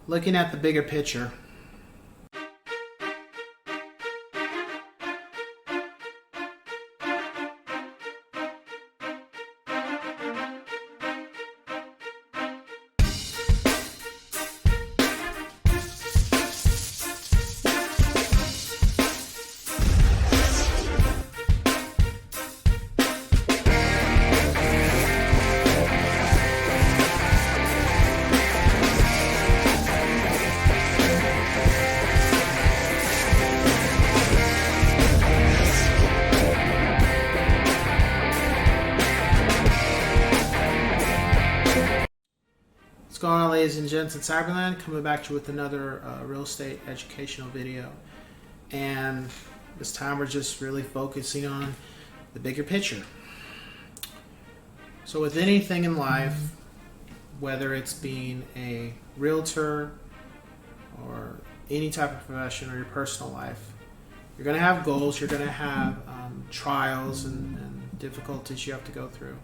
looking at the bigger picture. What's going on, ladies and gents, in Cyberland? Coming back to you with another real estate educational video. And this time we're just really focusing on the bigger picture. So with anything in life, whether it's being a realtor or any type of profession or your personal life, you're going to have goals, you're going to have trials and difficulties you have to go through.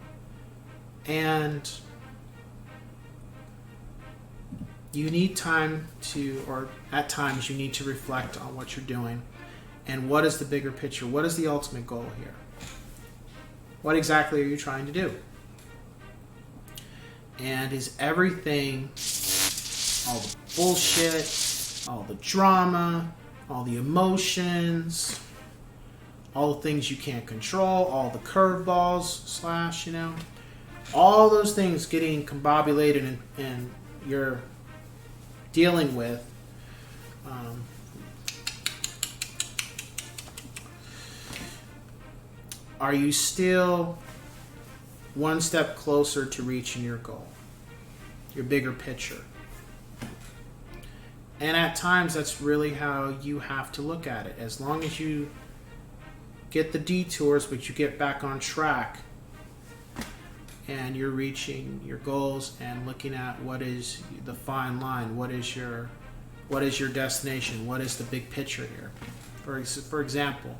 And you need time to, or at times you need to reflect on what you're doing and what is the bigger picture, what is the ultimate goal here, what exactly are you trying to do, and is everything, all the bullshit, all the drama, all the emotions, all the things you can't control, all the curveballs slash, all those things getting combobulated and you're dealing with, are you still one step closer to reaching your goal, your bigger picture? And at times that's really how you have to look at it. As long as you get the detours but you get back on track and you're reaching your goals and looking at what is the fine line, what is your destination, what is the big picture here. For example,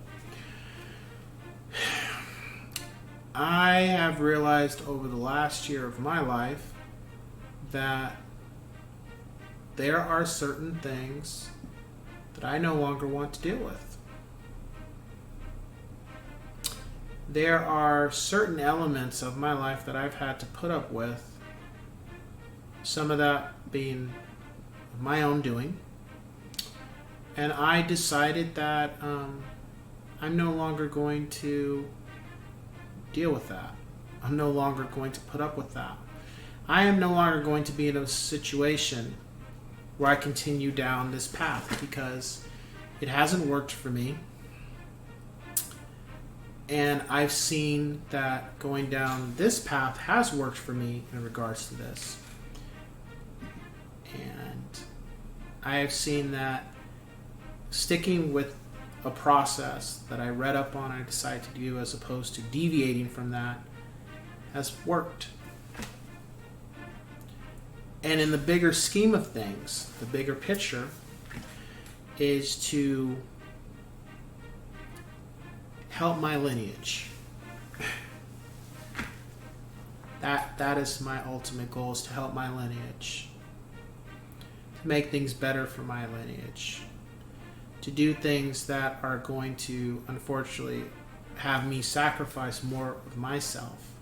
I have realized over the last year of my life that there are certain things that I no longer want to deal with. There are certain elements of my life that I've had to put up with, some of that being my own doing, and I decided that I'm no longer going to deal with that. I'm no longer going to put up with that. I am no longer going to be in a situation where I continue down this path because it hasn't worked for me. And I've seen that going down this path has worked for me in regards to this. And I have seen that sticking with a process that I read up on, I decided to do, as opposed to deviating from that, has worked. And in the bigger scheme of things, the bigger picture is to help my lineage. That is my ultimate goal, is to help my lineage, to make things better for my lineage, to do things that are going to, unfortunately, have me sacrifice more of myself,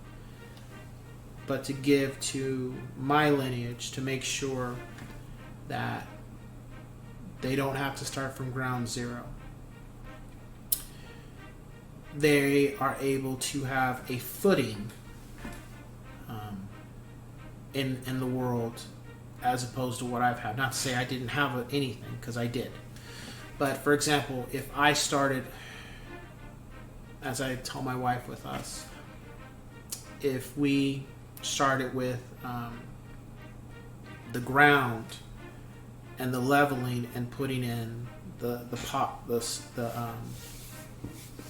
but to give to my lineage, to make sure that they don't have to start from ground zero. They are able to have a footing in the world, as opposed to what I've had. Not to say I didn't have anything, because I did. But for example, if I started, as I tell my wife with us, if we started with the ground and the leveling and putting in the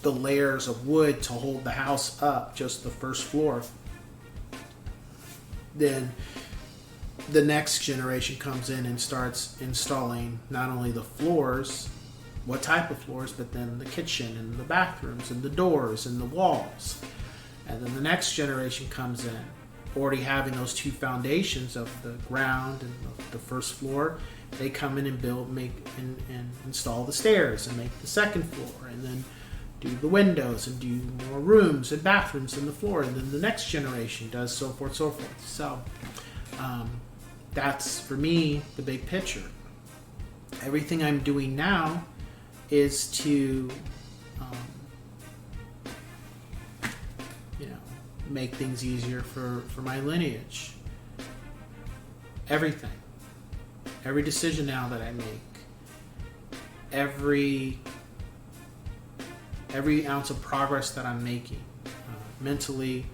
layers of wood to hold the house up, just the first floor, then the next generation comes in and starts installing not only the floors, what type of floors, but then the kitchen and the bathrooms and the doors and the walls. And then the next generation comes in already having those two foundations of the ground and the first floor, they come in and and install the stairs and make the second floor, and then do the windows and do more rooms and bathrooms in the floor, and then the next generation does so forth, so forth. So that's, for me, the big picture. Everything I'm doing now is to make things easier for my lineage. Every decision now that I make, every ounce of progress that I'm making, mentally,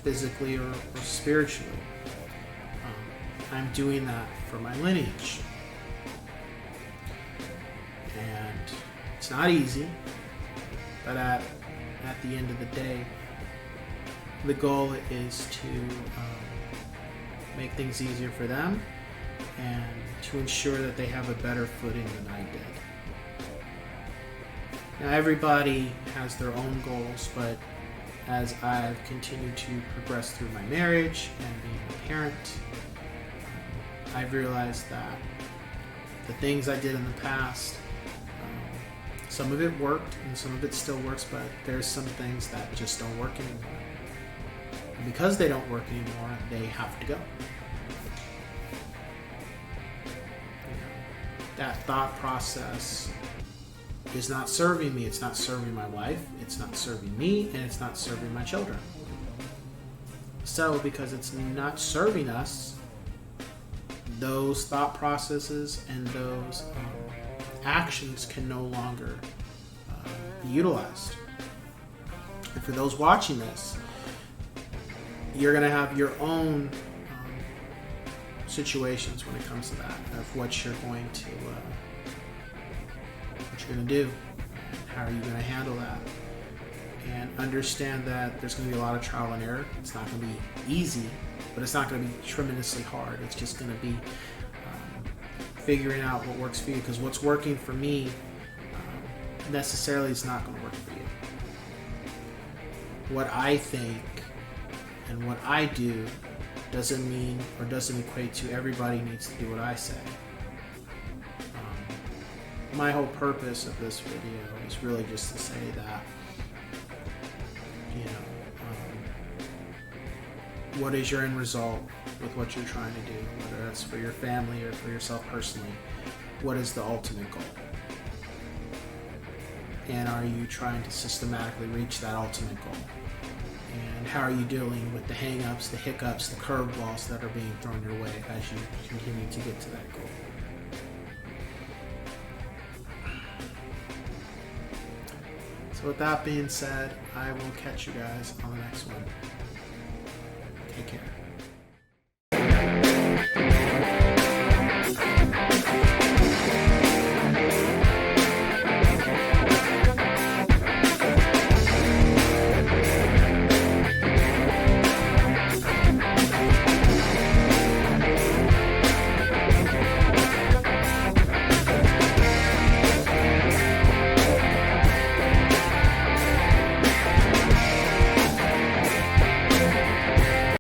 physically, or spiritually, I'm doing that for my lineage. And it's not easy, but at the end of the day, the goal is to make things easier for them and to ensure that they have a better footing than I did. Now, everybody has their own goals, but as I've continued to progress through my marriage and being a parent, I've realized that the things I did in the past, some of it worked and some of it still works, but there's some things that just don't work anymore. And because they don't work anymore, they have to go. That thought process is not serving me. It's not serving my wife. It's not serving me, and it's not serving my children. So, because it's not serving us, those thought processes and those actions can no longer be utilized. And for those watching this, you're going to have your own situations when it comes to that, of what you're going to do, how are you going to handle that, and understand that there's going to be a lot of trial and error. It's not going to be easy, but it's not going to be tremendously hard. It's just going to be figuring out what works for you, because what's working for me necessarily is not going to work for you. What I think and what I do doesn't mean or doesn't equate to everybody needs to do what I say. My whole purpose of this video is really just to say that, what is your end result with what you're trying to do, whether that's for your family or for yourself personally. What is the ultimate goal? And are you trying to systematically reach that ultimate goal? And how are you dealing with the hang-ups, the hiccups, the curveballs that are being thrown your way as you continue to get to that goal? So with that being said, I will catch you guys on the next one. Take care.